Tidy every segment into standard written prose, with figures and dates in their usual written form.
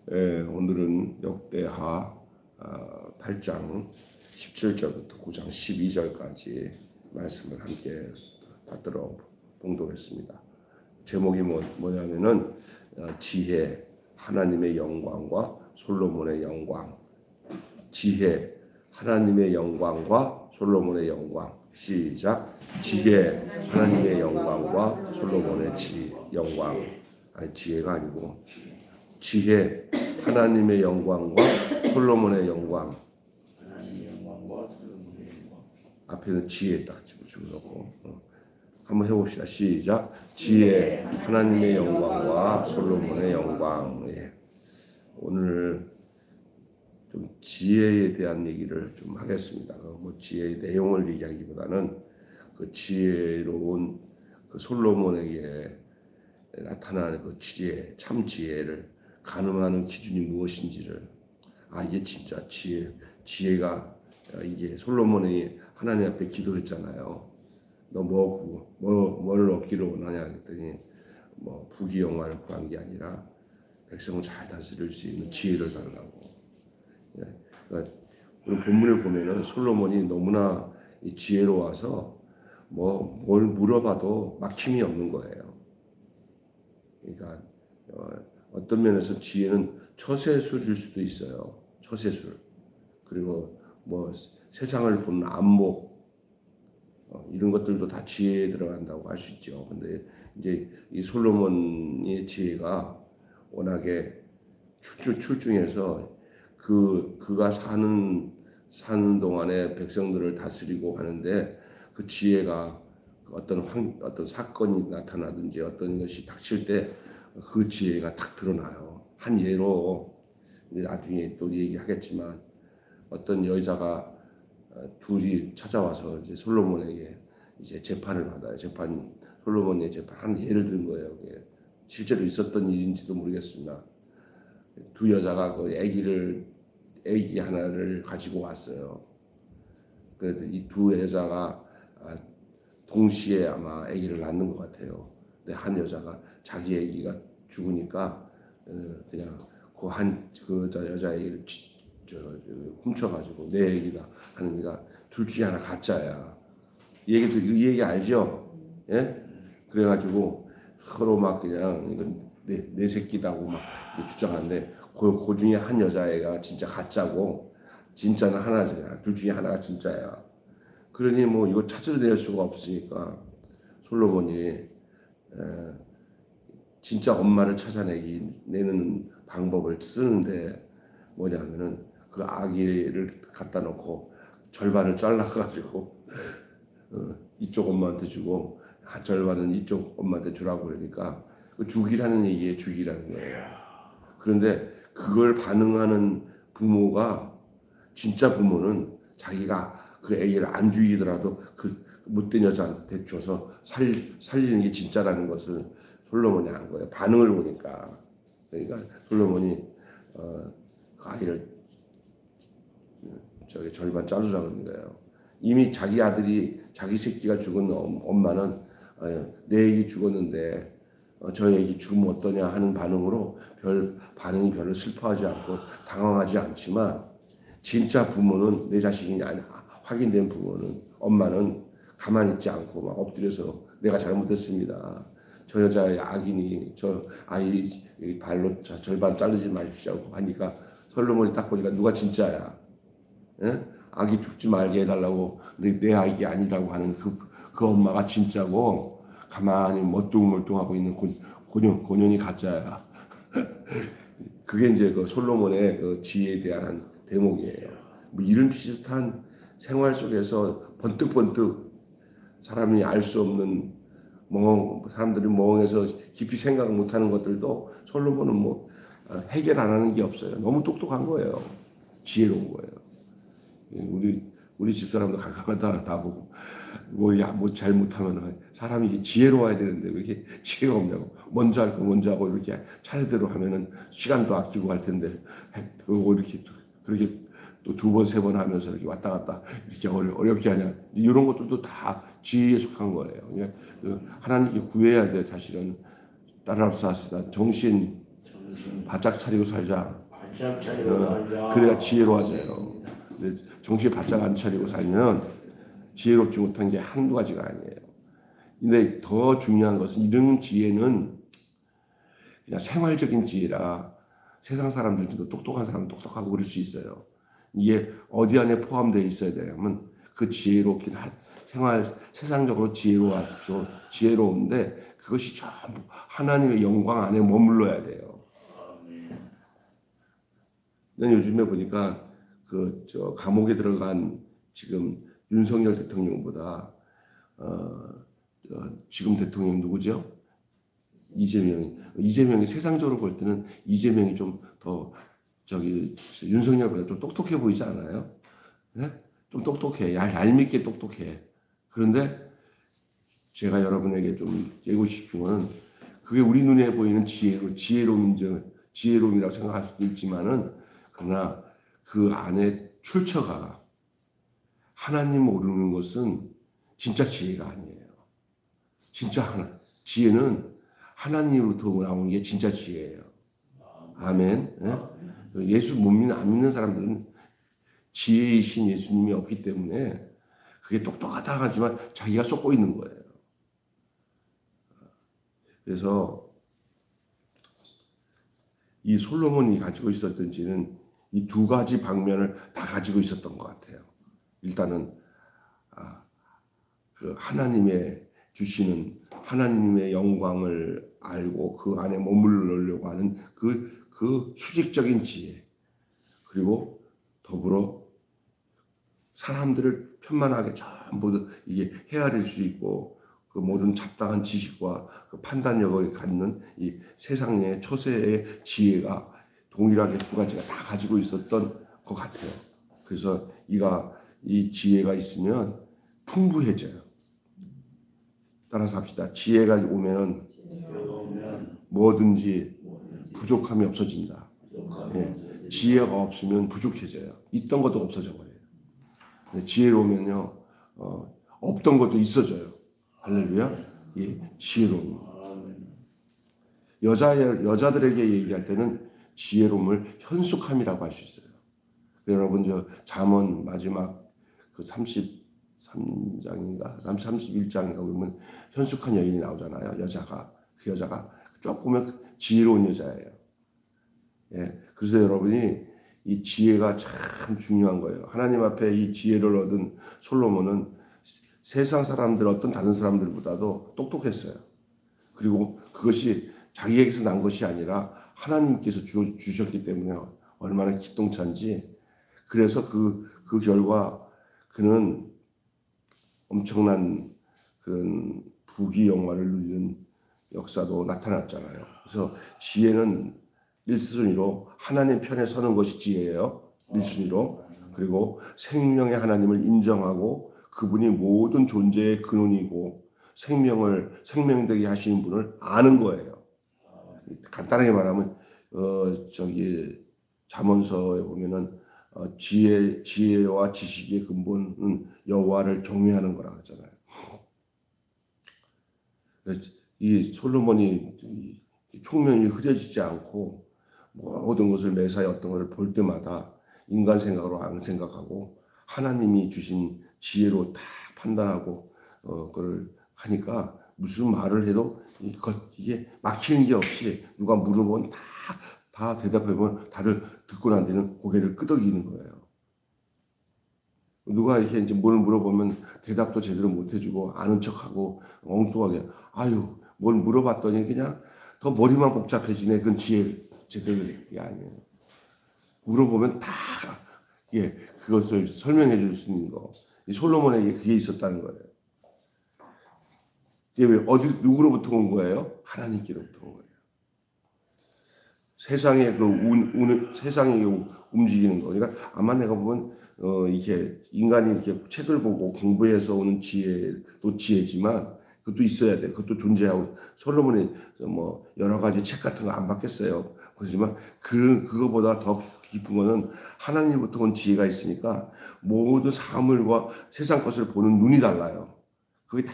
오늘은 역대하 8장 17절부터 9장 12절까지 말씀을 함께 받들어 봉독했습니다. 제목이 뭐냐면은 지혜, 하나님의 영광과 솔로몬의 영광. 지혜, 하나님의 영광과 솔로몬의 영광. 시작. 지혜, 하나님의 영광과 솔로몬의 영광. 아니, 지혜가 아니고 지혜, 하나님의 영광과 솔로몬의 영광. 앞에는 지혜 딱 집어넣고 한번 해봅시다. 시작. 지혜, 하나님의 영광과 솔로몬의 영광. 오늘 좀 지혜에 대한 얘기를 좀 하겠습니다. 뭐 지혜의 내용을 얘기하기보다는 그 지혜로운 그 솔로몬에게 나타나는 그 지혜, 참 지혜를 가늠하는 기준이 무엇인지를, 이게 진짜 지혜가, 이게 솔로몬이 하나님 앞에 기도했잖아요. 너 뭘 얻기를 원하냐 했더니 뭐 부귀영화를 구한 게 아니라 백성을 잘 다스릴 수 있는 지혜를 달라고. 그러니까 오늘 본문을 보면은 솔로몬이 너무나 지혜로워서 뭘 물어봐도 막힘이 없는 거예요. 그러니까 어떤 면에서 지혜는 처세술일 수도 있어요. 처세술. 그리고 뭐 세상을 보는 안목, 이런 것들도 다 지혜에 들어간다고 할 수 있죠. 근데 이제 이 솔로몬의 지혜가 워낙에 출중해서 그가 사는 동안에 백성들을 다스리고 하는데 그 지혜가 어떤 사건이 나타나든지 어떤 것이 닥칠 때 그 지혜가 딱 드러나요. 한 예로 나중에 또 얘기하겠지만 어떤 여자가 둘이 찾아와서 이제 솔로몬에게 이제 재판을 받아요. 솔로몬의 재판 한 예를 든 거예요. 실제로 있었던 일인지도 모르겠습니다. 두 여자가 그 아기 하나를 가지고 왔어요. 그래도 이 두 여자가 동시에 아마 아기를 낳는 것 같아요. 근데 한 여자가 자기 아기가 죽으니까 그냥 그 여자 아기를 훔쳐가지고 내 아기다 하는니까 둘 중에 하나 가짜야. 이 얘기 알죠? 예? 그래가지고 서로 막 그냥 이건 내 새끼다고 막 주장하는데 그 중에 한 여자애가 진짜 가짜고 진짜는 하나잖아. 둘 중에 하나가 진짜야. 그러니 뭐 이거 찾아낼 수가 없으니까 솔로몬이 진짜 엄마를 찾아내는 방법을 쓰는데 뭐냐면은 그 아기를 갖다 놓고 절반을 잘라가지고 이쪽 엄마한테 주고 절반은 이쪽 엄마한테 주라고 그러니까 죽이라는 얘기에 죽이라는 거예요. 그런데 그걸 반응하는 부모가, 진짜 부모는 자기가 그 아기를 안 죽이더라도 그 못된 여자한테 줘서 살리는 게 진짜라는 것을 솔로몬이 한 거예요. 반응을 보니까. 그러니까 솔로몬이 그 아이를 절반 자르자 그런 거예요. 이미 자기 새끼가 죽은 엄마는 내 애기 죽었는데 저 애기 죽으면 어떠냐 하는 반응으로 반응이 별로 슬퍼하지 않고 당황하지 않지만, 진짜 부모는 내 자식이 아니야 확인된 부모는, 엄마는 가만히 있지 않고 막 엎드려서 내가 잘못했습니다. 저 여자의 악인이 저 아이 발로 절반 자르지 마십시오 하니까 솔로몬이 딱 보니까 누가 진짜야. 예? 아기 죽지 말게 해달라고 내 아기 아니라고 하는 그 엄마가 진짜고 가만히 멀뚱멀뚱하고 있는 고년이 가짜야. 그게 이제 그 솔로몬의 그 지혜에 대한 대목이에요. 뭐 이런 비슷한 생활 속에서 번뜩번뜩 사람이 알 수 없는 사람들이 멍해서 깊이 생각 못하는 것들도 솔로몬은 뭐 해결 안 하는 게 없어요. 너무 똑똑한 거예요. 지혜로운 거예요. 우리 집사람도 가끔가다 다 보고 뭐 잘못하면 사람이 지혜로워야 되는데 왜 이렇게 지혜가 없냐고, 먼저 할 거 먼저 하고 이렇게 차례대로 하면은 시간도 아끼고 할 텐데 이렇게 그렇게 또 두 번 세 번 하면서 이렇게 왔다 갔다 이렇게 어렵게 하냐, 이런 것들도 다 지혜에 속한 거예요. 그러니까 하나님께 구해야 돼. 사실은 따라합시다. 정신 바짝 차리고 살자. 바짝 차리고 살자. 그래야 지혜로워져요. 근데 정신 바짝 안 차리고 살면 지혜롭지 못한 게 한두 가지가 아니에요. 근데 더 중요한 것은 이런 지혜는 그냥 생활적인 지혜라 세상 사람들도 똑똑한 사람은 똑똑하고 그럴 수 있어요. 이게 어디 안에 포함되어 있어야 되냐면 그 지혜롭긴 세상적으로 지혜로운데 그것이 전부 하나님의 영광 안에 머물러야 돼요. 난 요즘에 보니까 감옥에 들어간 지금 윤석열 대통령보다 지금 대통령 누구죠? 이재명이 세상적으로 볼 때는 이재명이 좀 더 윤석열보다 좀 똑똑해 보이지 않아요? 네? 좀 똑똑해, 얄밉게 똑똑해. 그런데 제가 여러분에게 좀 얘기하고 싶은 거는 그게 우리 눈에 보이는 지혜로움이라고 생각할 수도 있지만은 그러나 그 안에 출처가 하나님 모르는 것은 진짜 지혜가 아니에요. 진짜 지혜는 하나님으로부터 나오는 게 진짜 지혜예요. 아멘. 네? 예수 안 믿는 사람들은 지혜이신 예수님이 없기 때문에 그게 똑똑하다 하지만 자기가 쏟고 있는 거예요. 그래서 이 솔로몬이 가지고 있었던 지는 이 두 가지 방면을 다 가지고 있었던 것 같아요. 일단은 그 하나님의 주시는 하나님의 영광을 알고 그 안에 머물러려고 하는 그 수직적인 지혜, 그리고 더불어 사람들을 편만하게 전부 이게 헤아릴 수 있고 그 모든 잡다한 지식과 그 판단력을 갖는 이 세상의 처세의 지혜가 동일하게 두 가지가 다 가지고 있었던 것 같아요. 그래서 이 지혜가 있으면 풍부해져요. 따라서 합시다. 지혜가 오면은 뭐든지 부족함이 없어진다. 예. 지혜가 없으면 부족해져요. 있던 것도 없어져 버려요. 지혜로우면요, 없던 것도 있어져요. 할렐루야. 예, 지혜로움. 여자들에게 얘기할 때는 지혜로움을 현숙함이라고 할 수 있어요. 여러분 잠언 마지막 그 33장인가 31장인가 보면 현숙한 여인이 나오잖아요. 그 여자가 쭉 보면 지혜로운 여자예요. 예, 그래서 여러분이 이 지혜가 참 중요한 거예요. 하나님 앞에 이 지혜를 얻은 솔로몬은 세상 사람들 어떤 다른 사람들보다도 똑똑했어요. 그리고 그것이 자기에게서 난 것이 아니라 하나님께서 주셨기 때문에 얼마나 기똥찬지. 그래서 그 결과 그는 엄청난 그 부귀 영화를 누리는 역사도 나타났잖아요. 그래서 지혜는 1순위로 하나님 편에 서는 것이 지혜예요. 1순위로. 그리고 생명의 하나님을 인정하고 그분이 모든 존재의 근원이고 생명되게 하시는 분을 아는 거예요. 간단하게 말하면 잠언서에 보면은 지혜와 지식의 근본은 여호와를 경외하는 거라고 하잖아요. 이 솔로몬이 총명이 흐려지지 않고 모든 것을 매사에 어떤 것을 볼 때마다 인간 생각으로 안 생각하고 하나님이 주신 지혜로 다 판단하고 그걸 하니까 무슨 말을 해도 이게 막히는 게 없이 누가 물어보면 다 대답해보면 다들 듣고 난 뒤는 고개를 끄덕이는 거예요. 누가 이렇게 이제 뭘 물어보면 대답도 제대로 못 해주고 아는 척하고 엉뚱하게 뭘 물어봤더니 그냥 더 머리만 복잡해지네. 그건 제대로 된 게 아니에요. 물어보면 다 그것을 설명해 줄 수 있는 거. 이 솔로몬에게 그게 있었다는 거예요. 이게 누구로부터 온 거예요? 하나님께로부터 온 거예요. 세상에 세상이 움직이는 거. 그러니까 아마 내가 보면 이게 인간이 이렇게 책을 보고 공부해서 오는 지혜도 지혜지만 그것도 있어야 돼. 그것도 존재하고 솔로몬이 여러 가지 책 같은 거 안 받겠어요. 그렇지만 그거보다 더 깊은 거는 하나님부터 온 지혜가 있으니까 모든 사물과 세상 것을 보는 눈이 달라요. 그게 다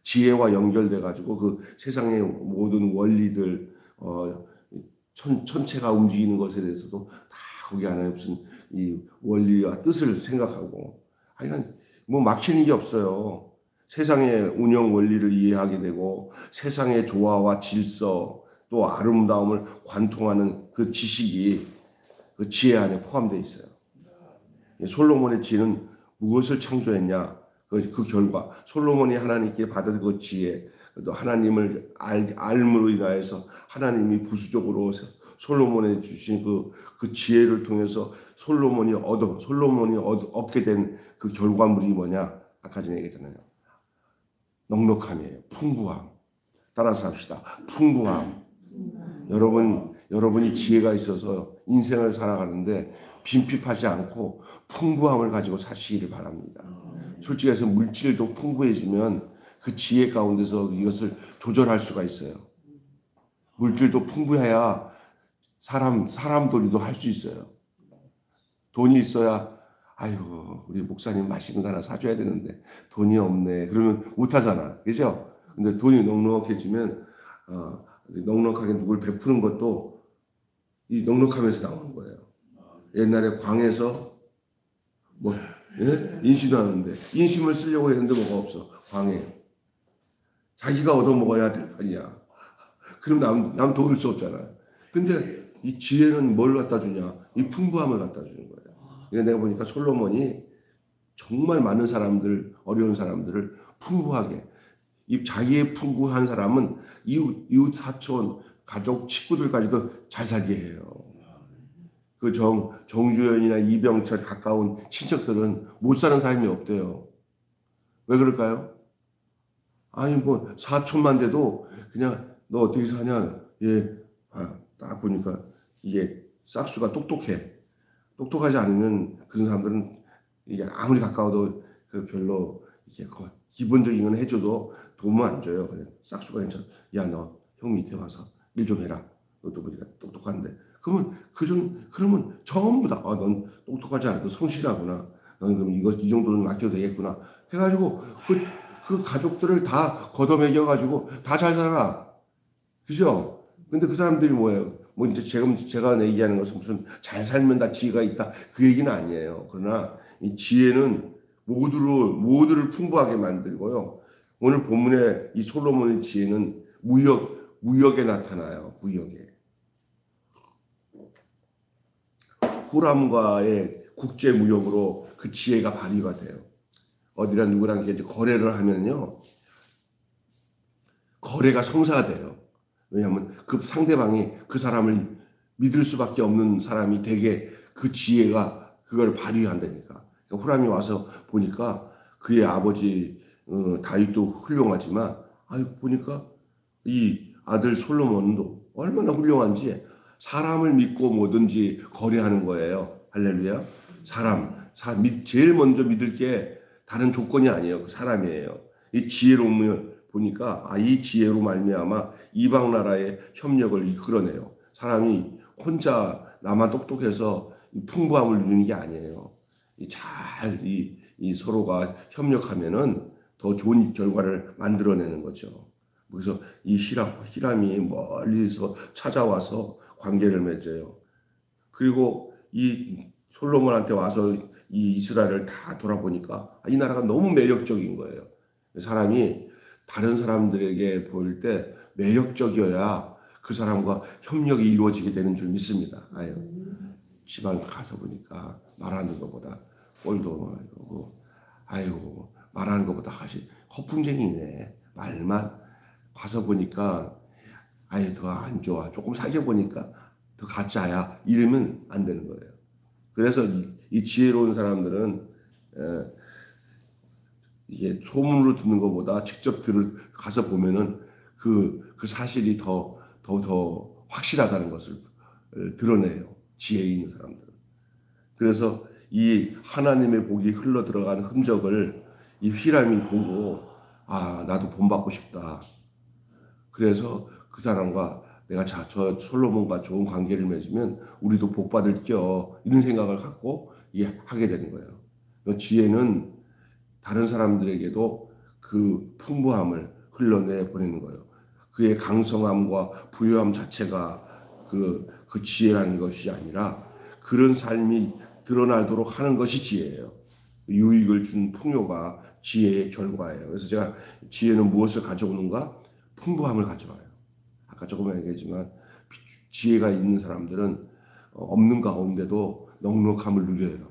지혜와 연결돼 가지고 그 세상의 모든 원리들 천체가 움직이는 것에 대해서도 다 거기 안에 무슨 이 원리와 뜻을 생각하고, 하여간 뭐 막히는 게 없어요. 세상의 운영 원리를 이해하게 되고 세상의 조화와 질서 또 아름다움을 관통하는 그 지식이 그 지혜 안에 포함되어 있어요. 솔로몬의 지혜는 무엇을 창조했냐? 그 결과 솔로몬이 하나님께 받은 그 지혜, 또 하나님을 알므로 인하여서 하나님이 부수적으로 솔로몬에 주신 그 지혜를 통해서 솔로몬이 얻게 된 그 결과물이 뭐냐? 아까 전에 얘기했잖아요. 넉넉함이에요. 풍부함. 따라서 합시다. 풍부함. 여러분이 지혜가 있어서 인생을 살아가는데 빈핍하지 않고 풍부함을 가지고 사시기를 바랍니다. 솔직히 해서 물질도 풍부해지면 그 지혜 가운데서 이것을 조절할 수가 있어요. 물질도 풍부해야 사람 도리도 할 수 있어요. 돈이 있어야 아이고 우리 목사님 맛있는 거 하나 사줘야 되는데 돈이 없네. 그러면 못하잖아. 그죠? 근데 돈이 넉넉해지면 넉넉하게 누굴 베푸는 것도 이 넉넉함에서 나오는 거예요. 옛날에 광에서 뭐 인심도 하는데 인심을 쓰려고 했는데 뭐가 없어. 광에. 자기가 얻어먹어야 될 판이야. 그럼 남 도울 수 없잖아. 근데 이 지혜는 뭘 갖다 주냐? 이 풍부함을 갖다 주는 거예요. 그러니까 내가 보니까 솔로몬이 정말 많은 사람들, 어려운 사람들을 풍부하게, 이 자기의 풍부한 사람은 이웃 사촌, 가족, 친구들까지도 잘 살게 해요. 그 정주현이나 이병철 가까운 친척들은 못 사는 사람이 없대요. 왜 그럴까요? 아니 뭐 사촌만 돼도 그냥 너 어떻게 사냐? 딱 보니까 이게 싹수가 똑똑해. 똑똑하지 않으면 그런 사람들은 이게 아무리 가까워도 별로 이게 기본적인 건 해줘도 도움은 안 줘요. 그냥 싹수가 괜찮아. 야, 너 형 밑에 와서 일 좀 해라. 너도 보니까 똑똑한데. 그러면 전부 다 넌 똑똑하지 않고 성실하구나. 넌 그럼 이 정도는 맡겨도 되겠구나. 해가지고 그 가족들을 다 걷어먹여가지고 다 잘 살아. 그죠? 근데 그 사람들이 뭐예요? 뭐 이제 제가 얘기하는 것은 무슨 잘 살면 다 지혜가 있다. 그 얘기는 아니에요. 그러나 이 지혜는 모두를 풍부하게 만들고요. 오늘 본문의 이 솔로몬의 지혜는 무역에 나타나요. 무역에. 후람과의 국제 무역으로 그 지혜가 발휘가 돼요. 어디랑 누구랑 이제 거래를 하면요. 거래가 성사돼요. 왜냐하면 그 상대방이 그 사람을 믿을 수밖에 없는 사람이 되게 그 지혜가 그걸 발휘한다니까. 그러니까 후람이 와서 보니까 그의 아버지 다윗도 훌륭하지만 보니까 이 아들 솔로몬도 얼마나 훌륭한지 사람을 믿고 뭐든지 거래하는 거예요. 할렐루야. 제일 먼저 믿을 게 다른 조건이 아니에요. 그 사람이에요. 이 지혜로움을 보니까 이 지혜로 말미암아 이방 나라의 협력을 이끌어내요. 사람이 혼자 나만 똑똑해서 풍부함을 누리는 게 아니에요. 이 서로가 협력하면은 더 좋은 결과를 만들어내는 거죠. 그래서 이 히람이 멀리서 찾아와서 관계를 맺어요. 그리고 이 솔로몬한테 와서 이 이스라엘을 다 돌아보니까 이 나라가 너무 매력적인 거예요. 사람이 다른 사람들에게 보일 때 매력적이어야 그 사람과 협력이 이루어지게 되는 줄 믿습니다. 집안 가서 보니까 말하는 것보다 꼴도 말고 말하는 것보다 사실 허풍쟁이네. 말만 가서 보니까 더 안 좋아. 조금 사귀어 보니까 더 가짜야. 이러면 안 되는 거예요. 그래서 이 지혜로운 사람들은 이게 소문으로 듣는 것보다 직접 가서 보면은 그 사실이 더 확실하다는 것을 드러내요. 지혜 있는 사람들은. 그래서 이 하나님의 복이 흘러 들어간 흔적을 이 휘람이 보고 나도 본받고 싶다. 그래서 그 사람과 내가 저 솔로몬과 좋은 관계를 맺으면 우리도 복 받을 겨. 이런 생각을 갖고 이게 하게 되는 거예요. 지혜는 다른 사람들에게도 그 풍부함을 흘러내 보내는 거예요. 그의 강성함과 부유함 자체가 그 지혜라는 것이 아니라 그런 삶이 드러나도록 하는 것이 지혜예요. 유익을 준 풍요가 지혜의 결과예요. 그래서 제가 지혜는 무엇을 가져오는가? 풍부함을 가져와요. 아까 조금 얘기했지만 지혜가 있는 사람들은 없는 가운데도 넉넉함을 누려요.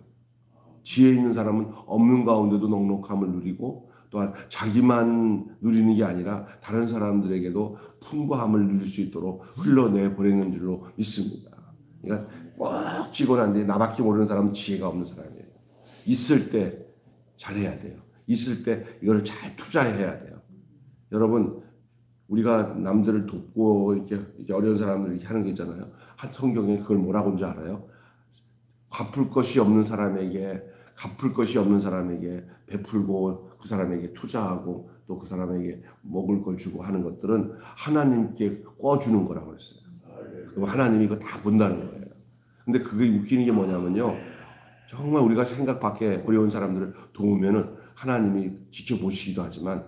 지혜 있는 사람은 없는 가운데도 넉넉함을 누리고 또한 자기만 누리는 게 아니라 다른 사람들에게도 풍부함을 누릴 수 있도록 흘러내보내는 줄로 믿습니다. 그러니까 꼭 쥐고 난 뒤에 나밖에 모르는 사람은 지혜가 없는 사람이에요. 있을 때 잘해야 돼요. 있을 때 이걸 잘 투자해야 돼요. 여러분, 우리가 남들을 돕고 이렇게 어려운 사람들 이렇게 하는 게 있잖아요. 한 성경에 그걸 뭐라고 하는지 알아요? 갚을 것이 없는 사람에게 베풀고 그 사람에게 투자하고 또 그 사람에게 먹을 걸 주고 하는 것들은 하나님께 꿔주는 거라고 그랬어요. 그럼 하나님이 이거 다 본다는 거예요. 근데 그게 웃기는 게 뭐냐면요. 정말 우리가 생각 밖에 어려운 사람들을 도우면은 하나님이 지켜보시기도 하지만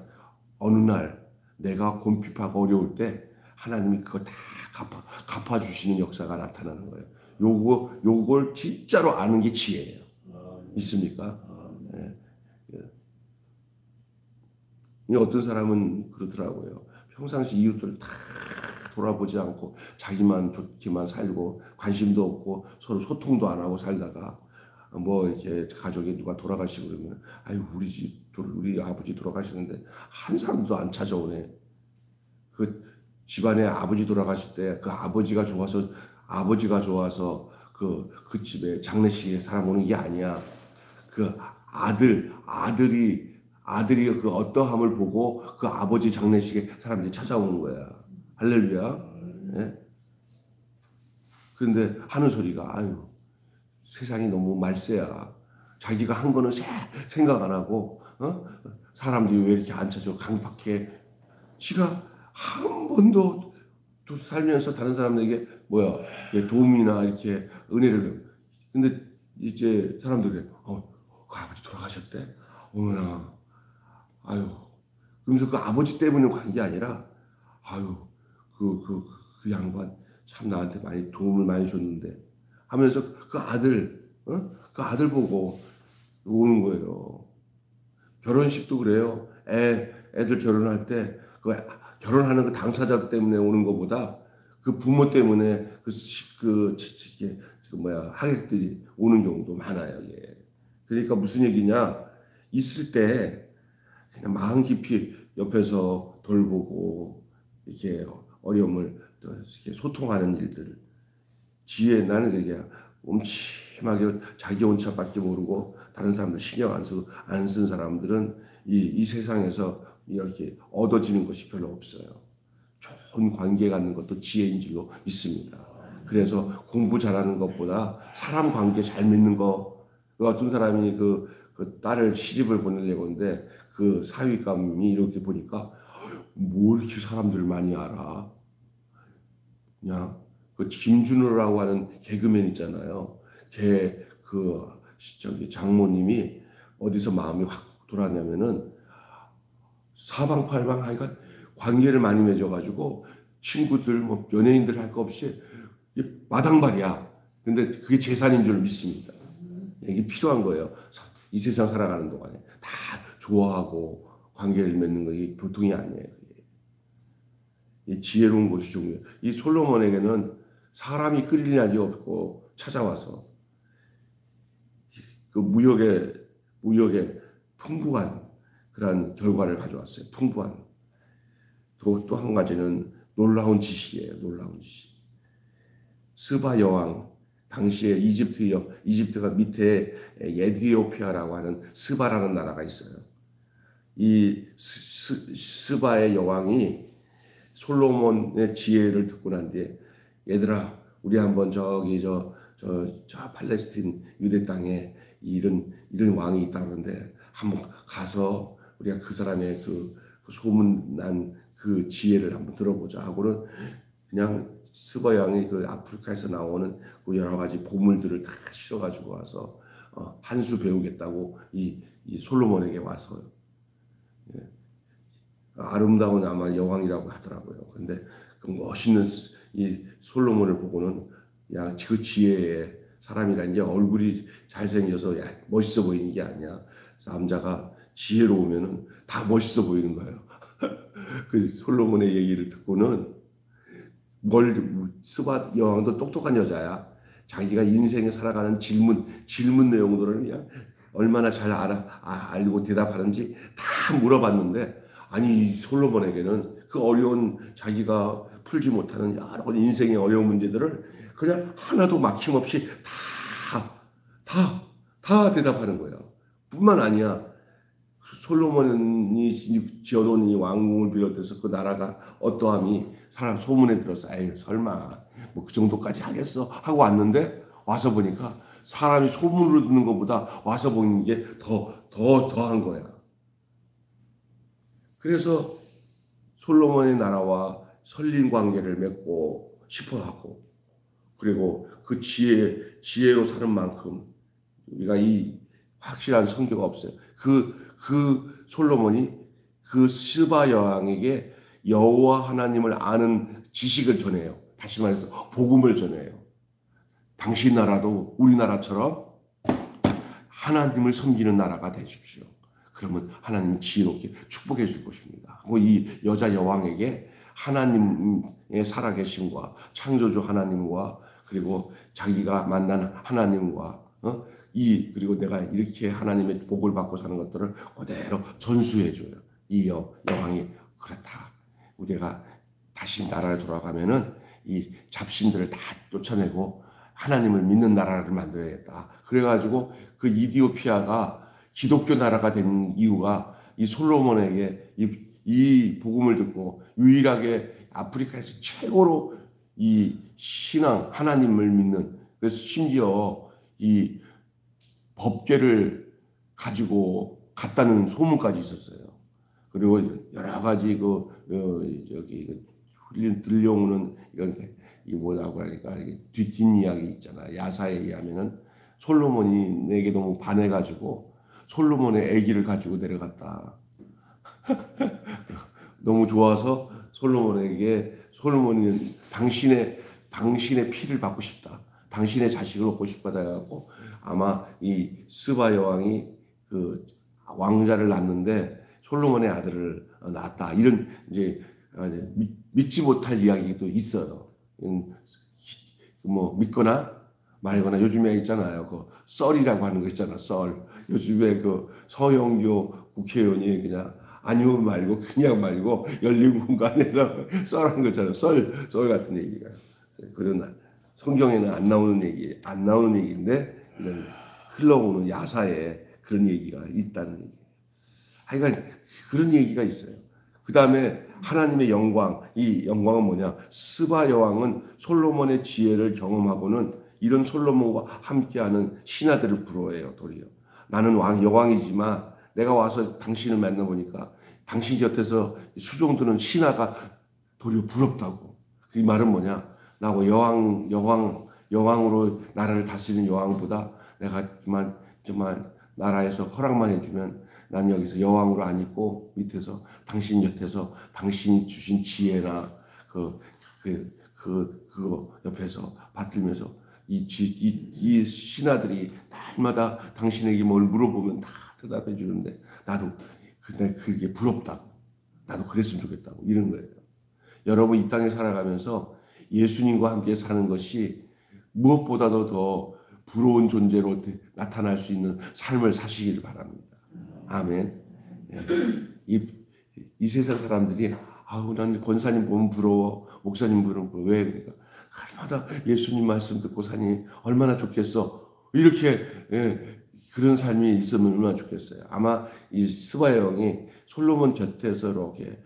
어느 날 내가 곤핍하고 어려울 때 하나님이 그거 다 갚아주시는 역사가 나타나는 거예요. 요걸 진짜로 아는 게 지혜예요. 있습니까? 네. 어떤 사람은 그러더라고요. 평상시 이웃들을 다 돌아보지 않고 자기만 좋기만 살고 관심도 없고 서로 소통도 안 하고 살다가 뭐 이렇게 가족에 누가 돌아가시고 그러면 아유 우리 아버지 돌아가시는데 한 사람도 안 찾아오네. 그 집안에 아버지 돌아가실 때 그 아버지가 좋아서 그 집에 장례식에 사람 오는 게 아니야. 그 아들이 그 어떠함을 보고 그 아버지 장례식에 사람들이 찾아오는 거야. 할렐루야. 예? 그런데 하는 소리가 아유 세상이 너무 말세야. 자기가 한 거는 생각 안 하고 사람들이 왜 이렇게 안 찾아 강팍해. 지가 한 번도 또 살면서 다른 사람에게 도움이나 이렇게 은혜를 근데 이제 사람들이 그 아버지 돌아가셨대? 어머나 아유 그러면서 그 아버지 때문에 간 게 아니라 아유 그 양반 참 나한테 많이 도움을 많이 줬는데 하면서 그 아들 보고 오는 거예요. 결혼식도 그래요. 애들 결혼할 때 그 결혼하는 그 당사자 때문에 오는 것보다 그 부모 때문에 하객들이 오는 경우도 많아요. 예. 그러니까 무슨 얘기냐? 있을 때 그냥 마음 깊이 옆에서 돌보고 이렇게 어려움을 이렇게 소통하는 일들. 지혜 나는 그게 음침하게 자기 온차밖에 모르고 다른 사람들 신경 안 쓴 사람들은 이 세상에서 이렇게 얻어지는 것이 별로 없어요. 좋은 관계 갖는 것도 지혜인 줄로 믿습니다. 그래서 공부 잘하는 것보다 사람 관계 잘 맺는 거. 어떤 사람이 그 딸을 시집을 보내려고 하는데 그 사위감이 이렇게 보니까 뭐 이렇게 사람들을 많이 알아. 그냥 그 김준호라고 하는 개그맨 있잖아요. 장모님이 어디서 마음이 확 돌아냐면은 사방팔방 하니까 관계를 많이 맺어가지고 친구들 뭐 연예인들 할 거 없이 마당발이야. 근데 그게 재산인 줄 믿습니다. 이게 필요한 거예요. 이 세상 살아가는 동안에 다 좋아하고 관계를 맺는 거 이게 보통이 아니에요. 이 지혜로운 것이 중요해요. 이 솔로몬에게는 사람이 끌릴 날이 없고 찾아와서 그 무역의 풍부한 그런 결과를 가져왔어요. 풍부한. 또 한 가지는 놀라운 지식이에요. 놀라운 지식. 스바 여왕, 당시에 이집트가 밑에 에티오피아라고 하는 스바라는 나라가 있어요. 이 스바의 여왕이 솔로몬의 지혜를 듣고 난 뒤에 얘들아 우리 한번 저 팔레스틴 유대 땅에 이런 왕이 있다 그러는데 한번 가서 우리가 그 사람의 그 소문난 그 지혜를 한번 들어보자 하고는 그냥 스바 왕이 그 아프리카에서 나오는 그 여러 가지 보물들을 다 씻어가지고 와서 한 수 배우겠다고 이 솔로몬에게 와서 아름다운 아마 여왕이라고 하더라고요. 근데 그 멋있는 이 솔로몬을 보고는 야, 그 지혜의 사람이라는 게 얼굴이 잘생겨서 야, 멋있어 보이는 게 아니야. 남자가 지혜로우면은 다 멋있어 보이는 거예요. 그 솔로몬의 얘기를 듣고는 스바 여왕도 똑똑한 여자야. 자기가 인생에 살아가는 질문 내용들을 그냥 얼마나 잘 알고 대답하는지 다 물어봤는데, 아니, 솔로몬에게는 그 어려운 자기가 풀지 못하는 여러 가지 인생의 어려운 문제들을 그냥 하나도 막힘없이 다 대답하는 거예요. 뿐만 아니야. 솔로몬이 지어놓은 이 왕궁을 비롯해서 그 나라가 어떠함이 사람 소문에 들어서 에이 설마 뭐 그 정도까지 하겠어 하고 왔는데, 와서 보니까 사람이 소문으로 듣는 것보다 와서 보는 게 더한 거야. 그래서 솔로몬의 나라와 설린 관계를 맺고 싶어 하고, 그리고 그 지혜로 사는 만큼 우리가 이 확실한 성교가 없어요. 그 솔로몬이 그 스바 여왕에게 여호와 하나님을 아는 지식을 전해요. 다시 말해서 복음을 전해요. 당신 나라도 우리나라처럼 하나님을 섬기는 나라가 되십시오. 그러면 하나님이 지혜롭게 축복해 줄 것입니다. 이 여자 여왕에게 하나님의 살아계심과 창조주 하나님과 그리고 자기가 만난 하나님과 그리고 내가 이렇게 하나님의 복을 받고 사는 것들을 그대로 전수해줘요. 이 여왕이 그렇다. 우리가 다시 나라에 돌아가면은 이 잡신들을 다 쫓아내고 하나님을 믿는 나라를 만들어야겠다. 그래가지고 그 이디오피아가 기독교 나라가 된 이유가 이 솔로몬에게 이 복음을 듣고 유일하게 아프리카에서 최고로 이 신앙 하나님을 믿는, 그래서 심지어 이 법궤를 가지고 갔다는 소문까지 있었어요. 그리고 여러 가지 들려오는 이런 뭐라고 하니까 뒷이야기 있잖아. 야사에 의하면은 솔로몬이 내게 너무 반해가지고 솔로몬의 아기를 가지고 내려갔다. 너무 좋아서 솔로몬이 당신의 피를 받고 싶다. 당신의 자식을 얻고 싶다 해갖고 아마 이 스바 여왕이 그 왕자를 낳는데 솔로몬의 아들을 낳았다. 이런 이제 믿지 못할 이야기도 있어요. 뭐 믿거나 말거나. 요즘에 있잖아요. 그 썰이라고 하는 거 있잖아. 썰. 요즘에 그 서영교 국회의원이 그냥 아니면 말고 그냥 말고 열린 공간에서 썰한 거잖아요. 썰 같은 얘기가. 그런 성경에는 안 나오는 얘기인데 이런 흘러오는 야사에 그런 얘기가 있다는 얘기예요. 하여간 그런 얘기가 있어요. 그 다음에 하나님의 영광, 이 영광은 뭐냐? 스바 여왕은 솔로몬의 지혜를 경험하고는 이런 솔로몬과 함께하는 신하들을 부러워해요. 도리어 나는 여왕이지만 내가 와서 당신을 만나보니까 당신 곁에서 수종드는 신하가 도리어 부럽다고. 그 말은 뭐냐? 나하고 여왕으로 나라를 다스리는 여왕보다 내가 정말 나라에서 허락만 해주면 난 여기서 여왕으로 안 있고 밑에서 당신 곁에서 당신이 주신 지혜나 그거 옆에서 받들면서 이 신하들이 날마다 당신에게 뭘 물어보면 다 대답해 주는데 나도 그게 부럽다고. 나도 그랬으면 좋겠다고. 이런 거예요. 여러분 이 땅에 살아가면서 예수님과 함께 사는 것이 무엇보다도 더 부러운 존재로 나타날 수 있는 삶을 사시길 바랍니다. 아멘. 이 세상 사람들이 난 권사님 보면 부러워, 목사님 보면 부러워. 왜? 그러니까 날마다 예수님 말씀 듣고 사니 얼마나 좋겠어. 이렇게 그런 삶이 있으면 얼마나 좋겠어요. 아마 이 스바 여왕이 솔로몬 곁에서 이렇게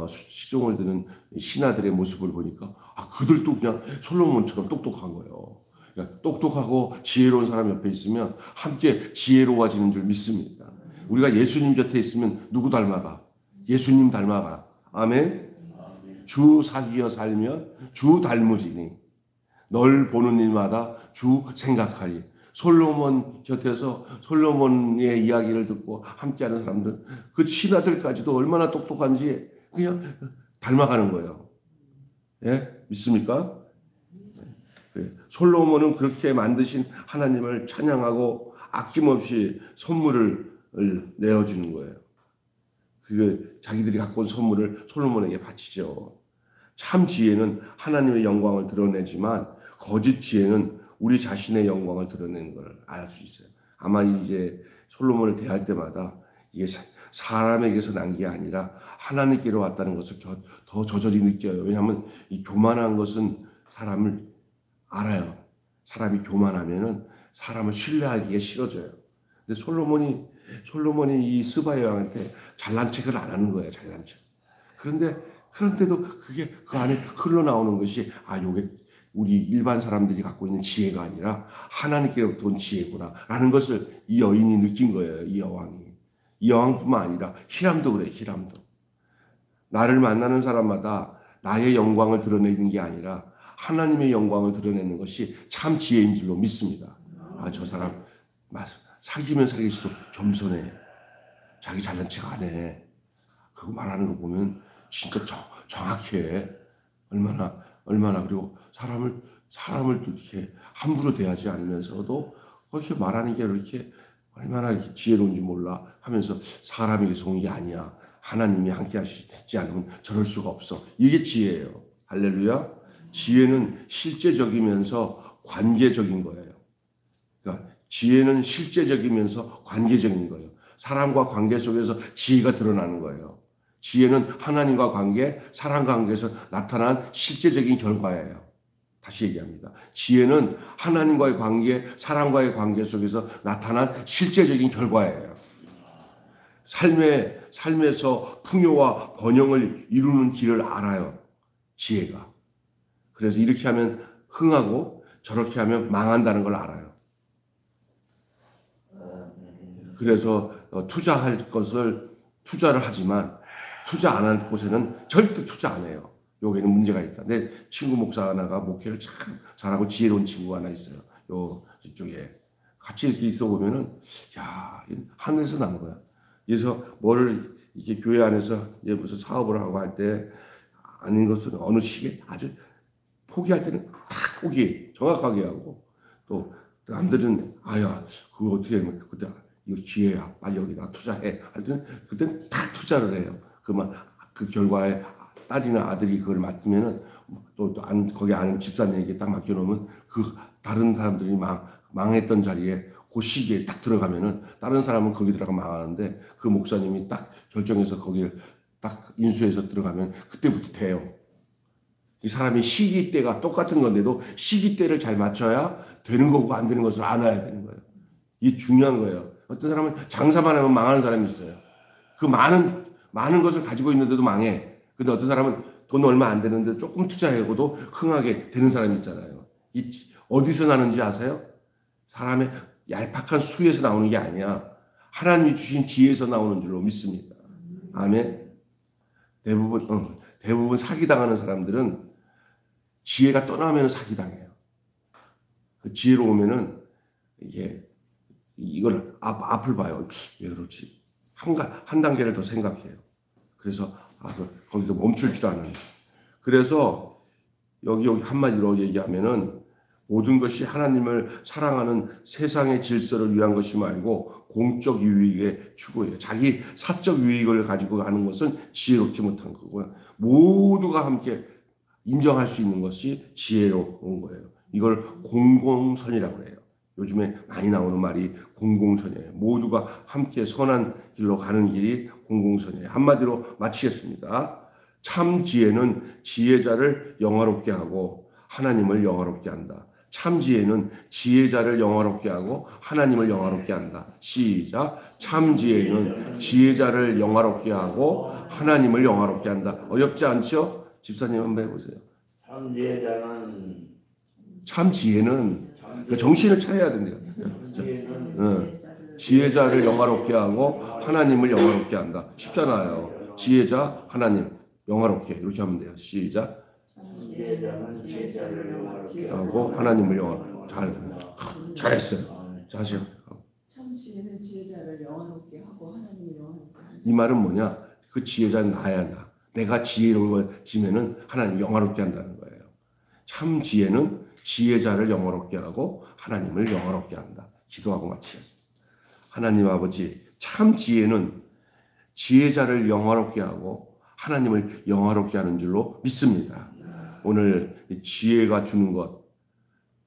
시종을 드는 신하들의 모습을 보니까 그들도 그냥 솔로몬처럼 똑똑한 거예요. 그러니까 똑똑하고 지혜로운 사람 옆에 있으면 함께 지혜로워지는 줄 믿습니다. 우리가 예수님 곁에 있으면 누구 닮아가? 예수님 닮아가. 아멘. 주 사귀어 살면 주 닮으리니 널 보는 일마다 주 생각하리. 솔로몬 곁에서 솔로몬의 이야기를 듣고 함께하는 사람들, 그 신하들까지도 얼마나 똑똑한지 그냥 닮아가는 거예요. 예? 믿습니까? 솔로몬은 그렇게 만드신 하나님을 찬양하고 아낌없이 선물을 내어주는 거예요. 그 자기들이 갖고 온 선물을 솔로몬에게 바치죠. 참 지혜는 하나님의 영광을 드러내지만 거짓 지혜는 우리 자신의 영광을 드러내는 걸 알 수 있어요. 아마 이제 솔로몬을 대할 때마다 이게 사람에게서 난 게 아니라 하나님께로 왔다는 것을 더 저절히 느껴요. 왜냐하면 이 교만한 것은 사람을 알아요. 사람이 교만하면은 사람을 신뢰하기가 싫어져요. 근데 솔로몬이 이 스바의 왕한테 잘난 척을 안 하는 거예요. 잘난 척. 그런데도 그게 그 안에 흘러나오는 것이 요게 우리 일반 사람들이 갖고 있는 지혜가 아니라 하나님께로부터 온 지혜구나라는 것을 이 여인이 느낀 거예요. 이 여왕이. 이 여왕뿐만 아니라 히람도 그래. 히람도. 나를 만나는 사람마다 나의 영광을 드러내는 게 아니라 하나님의 영광을 드러내는 것이 참 지혜인 줄로 믿습니다. 저 사람 사귀면 사귈수록 겸손해. 자기 잘난 척 안 해. 그리고 말하는 거 보면 진짜 정확해. 얼마나 그리고 사람을 이렇게 함부로 대하지 않으면서도 그렇게 말하는 게 이렇게 얼마나 이렇게 지혜로운지 몰라 하면서 사람에게서 온 게 아니야. 하나님이 함께 하시지 않으면 저럴 수가 없어. 이게 지혜예요. 할렐루야. 지혜는 실제적이면서 관계적인 거예요. 그러니까 지혜는 실제적이면서 관계적인 거예요. 사람과 관계 속에서 지혜가 드러나는 거예요. 지혜는 하나님과 관계, 사람 관계에서 나타난 실제적인 결과예요. 다시 얘기합니다. 지혜는 하나님과의 관계, 사람과의 관계 속에서 나타난 실제적인 결과예요. 삶에서 풍요와 번영을 이루는 길을 알아요. 지혜가. 그래서 이렇게 하면 흥하고 저렇게 하면 망한다는 걸 알아요. 그래서 투자할 것을 투자를 하지만 투자 안 할 곳에는 절대 투자 안 해요. 여기는 문제가 있다. 내 친구 목사 하나가 목회를 참 잘하고 지혜로운 친구가 하나 있어요. 이쪽에 같이 이렇게 있어 보면은 하늘에서 난 거야. 그래서 뭐를 이렇게 교회 안에서 이제 무슨 사업을 하고 할 때 아닌 것은 어느 시기에 아주 포기할 때는 딱 정확하게 하고 또 남들은 그거 어떻게 하면 그때 이거 기회야. 빨리 여기다 투자해. 할 때는 그때는 다 투자를 해요. 그 결과에 딸이나 아들이 그걸 맡으면은 또 거기 아는 집사님에게 딱 맡겨놓으면 그 다른 사람들이 망했던 자리에 그 시기에 딱 들어가면은 다른 사람은 거기 들어가 망하는데 그 목사님이 딱 결정해서 거기를 딱 인수해서 들어가면 그때부터 돼요. 이 사람이 시기때가 똑같은 건데도 시기때를 잘 맞춰야 되는 거고 안 되는 것을 알아야 되는 거예요. 이게 중요한 거예요. 어떤 사람은 장사만 하면 망하는 사람이 있어요. 그 많은 것을 가지고 있는데도 망해. 근데 어떤 사람은 돈 얼마 안 되는데 조금 투자해고도 흥하게 되는 사람이 있잖아요. 어디서 나는지 아세요? 사람의 얄팍한 수에서 나오는 게 아니야. 하나님이 주신 지혜에서 나오는 줄로 믿습니다. 아멘. 대부분 사기당하는 사람들은 지혜가 떠나면 사기당해요. 그 지혜로우면은 이걸 앞을 봐요. 왜 그렇지? 한 단계를 더 생각해요. 그래서 거기서 멈출 줄 아는. 그래서 여기 한마디로 얘기하면은 모든 것이 하나님을 사랑하는 세상의 질서를 위한 것이 말고 공적 유익의 추구예요. 자기 사적 유익을 가지고 가는 것은 지혜롭지 못한 거고요. 모두가 함께 인정할 수 있는 것이 지혜로운 거예요. 이걸 공공선이라고 해요. 요즘에 많이 나오는 말이 공공선이에요. 모두가 함께 선한 길로 가는 길이 공공선이에요. 한마디로 마치겠습니다. 참 지혜는 지혜자를 영화롭게 하고 하나님을 영화롭게 한다. 참 지혜는 지혜자를 영화롭게 하고 하나님을 영화롭게 한다. 시작. 참 지혜는 지혜자를 영화롭게 하고 하나님을 영화롭게 한다. 어렵지 않죠? 집사님 한번 해보세요. 참 지혜는 정신을 차려야 된대요. 지혜자를 영화롭게 하고 하나님을 영화롭게 한다. 쉽잖아요. 지혜자, 하나님 영화롭게 이렇게 하면 돼요. 시작. 지혜자는 지혜자를 영화롭게 하고 하나님을 영화롭게 잘했어요. 다시요. 참 지혜는 지혜자를 영화롭게 하고 하나님을 영화롭게 한다. 이 말은 뭐냐? 그 지혜자는 나야 나. 내가 지혜로워지면은 하나님 영화롭게 한다는 거예요. 참 지혜는 지혜자를 영화롭게 하고 하나님을 영화롭게 한다. 기도하고 마치겠습니다. 하나님 아버지, 참 지혜는 지혜자를 영화롭게 하고 하나님을 영화롭게 하는 줄로 믿습니다. 오늘 지혜가 주는 것,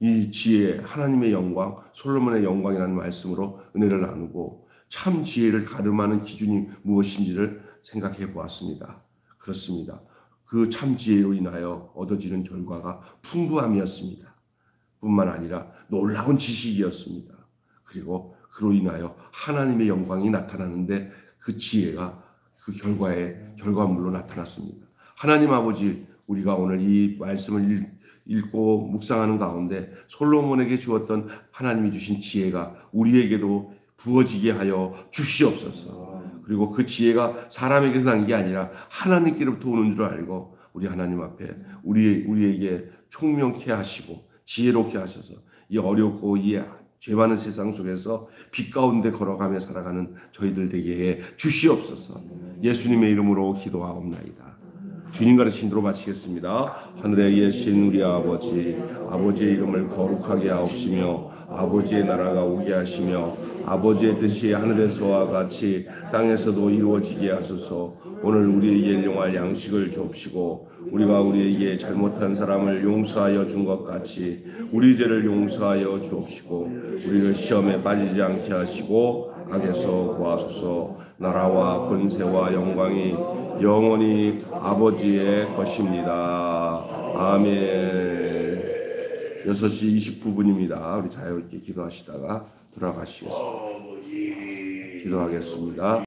이 지혜, 하나님의 영광, 솔로몬의 영광이라는 말씀으로 은혜를 나누고 참 지혜를 가름하는 기준이 무엇인지를 생각해 보았습니다. 그렇습니다. 그 참 지혜로 인하여 얻어지는 결과가 풍부함이었습니다. 뿐만 아니라 놀라운 지식이었습니다. 그리고 그로 인하여 하나님의 영광이 나타나는데 그 지혜가 그 결과물로 나타났습니다. 하나님 아버지, 우리가 오늘 이 말씀을 읽고 묵상하는 가운데 솔로몬에게 주었던 하나님이 주신 지혜가 우리에게도 부어지게 하여 주시옵소서. 그리고 그 지혜가 사람에게서 난 게 아니라 하나님께로부터 오는 줄 알고 우리 하나님 앞에 우리에게 총명케 하시고 지혜롭게 하셔서 이 어렵고 이 죄 많은 세상 속에서 빛 가운데 걸어가며 살아가는 저희들 되게 해 주시옵소서. 예수님의 이름으로 기도하옵나이다. 주님 가르친 대로 마치겠습니다. 하늘에 계신 우리 아버지, 아버지의 이름을 거룩하게 하옵시며 아버지의 나라가 오게 하시며 아버지의 뜻이 하늘에서와 같이 땅에서도 이루어지게 하소서. 오늘 우리에게 일용할 양식을 주옵시고 우리가 우리에게 잘못한 사람을 용서하여 준 것 같이 우리 죄를 용서하여 주옵시고 우리를 시험에 빠지지 않게 하시고 악에서 구하소서. 나라와 권세와 영광이 영원히 아버지의 것입니다. 아멘. 6시 29분입니다. 우리 자유롭게 기도하시다가 돌아가시겠습니다. 기도하겠습니다.